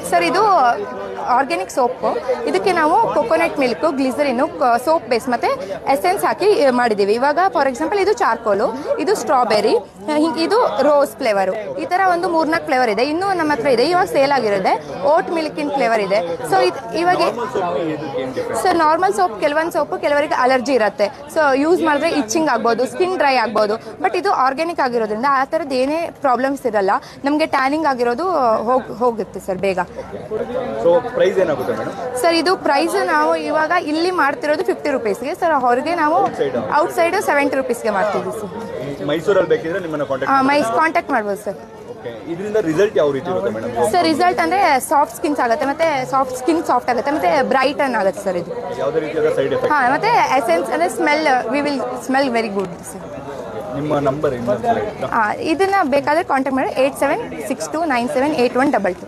Sir ಇದು organic soap. ಇದಕ್ಕೆ ನಾವು ಕೊಕೊನಟ್ ಮಿಲ್ಕು, ಗ್ಲಿಸರಿನು, ಸೋಪ್ ಬೇಸ್ ಮತ್ತು ಎಸೆನ್ಸ್ ಹಾಕಿ ಮಾಡಿದ್ದೀವಿ. ಇವಾಗ ಫಾರ್ ಎಕ್ಸಾಂಪಲ್ ಇದು ಚಾರ್ಕೋಲು, ಇದು ಸ್ಟ್ರಾಬೆರಿ, ಇದು ರೋಸ್ ಫ್ಲೇವರು. ಈ ಥರ ಒಂದು 3-4 ಫ್ಲೇವರ್ ಇದೆ. ಇನ್ನೂ ನಮ್ಮ ಹತ್ರ ಇದೆ, ಇವಾಗ ಸೇಲ್ ಆಗಿರೋದೆ ಓಟ್ ಮಿಲ್ಕಿನ ಫ್ಲೇವರ್ ಇದೆ. ಸೊ ಇವಾಗ ಸರ್ ನಾರ್ಮಲ್ ಸೋಪ್ ಕೆಲವೊಂದು ಸೋಪು ಕೆಲವರಿಗೆ ಅಲರ್ಜಿ ಇರುತ್ತೆ. ಸೊ ಯೂಸ್ ಮಾಡಿದ್ರೆ ಇಚ್ಚಿಂಗ್ ಆಗ್ಬೋದು, ಸ್ಕಿನ್ ಡ್ರೈ ಆಗ್ಬೋದು. ಬಟ್ ಇದು ಆರ್ಗ್ಯಾನಿಕ್ ಆಗಿರೋದ್ರಿಂದ ಆ ಥರದ್ದು ಏನೇ ಪ್ರಾಬ್ಲಮ್ಸ್ ಇರಲ್ಲ. ನಮಗೆ ಟ್ಯಾನಿಂಗ್ ಆಗಿರೋದು ಹೋಗುತ್ತೆ ಸರ್ ಬೇಗ. ಸರ್ ಇದು ಪ್ರೈಸ್ ನಾವು ಇವಾಗ ಇಲ್ಲಿ ಮಾಡ್ತಿರೋದು 50 ರುಪೀಸ್ಗೆ ಸರ್. ಹೊರಗೆ ನಾವು ಔಟ್ಸೈಡ್ 70 ರುಪೀಸ್ಗೆ ಮಾಡ್ತಿದ್ವಿ ಸರ್. ಮೈಸೂರಲ್ಲಿ ಬೇಕಿದ್ರೆ ನಿಮ್ಮನ್ನ ಕಾಂಟ್ಯಾಕ್ಟ್ ಮಾಡ್ಬೋದು ಸರ್. ಇದರಿಂದ ರಿಸಲ್ಟ್ ಯಾವ ರೀತಿ ಇರುತ್ತೆ ಮೇಡಮ್? ಸರ್ ರಿಸಲ್ಟ್ ಅಂದ್ರೆ ಸಾಫ್ಟ್ ಸ್ಕಿನ್ಸ್ ಆಗುತ್ತೆ, ಮತ್ತೆ ಸಾಫ್ಟ್ ಆಗುತ್ತೆ, ಮತ್ತೆ ಬ್ರೈಟನ್ ಆಗುತ್ತೆ ಸರ್ ಇದು. ಯಾವುದೇ ರೀತಿಯಾದ ಸೈಡ್ ಎಫೆಕ್ಟ್? ಮತ್ತೆ ಎಸೆನ್ಸ್ ಅಂದ್ರೆ will smell very good sir. ನಿಮ್ಮ ನಂಬರ್ ಇದನ್ನ ಬೇಕಾದ್ರೆ ಕಾಂಟ್ಯಾಕ್ಟ್ ಮಾಡಿ 8762978122.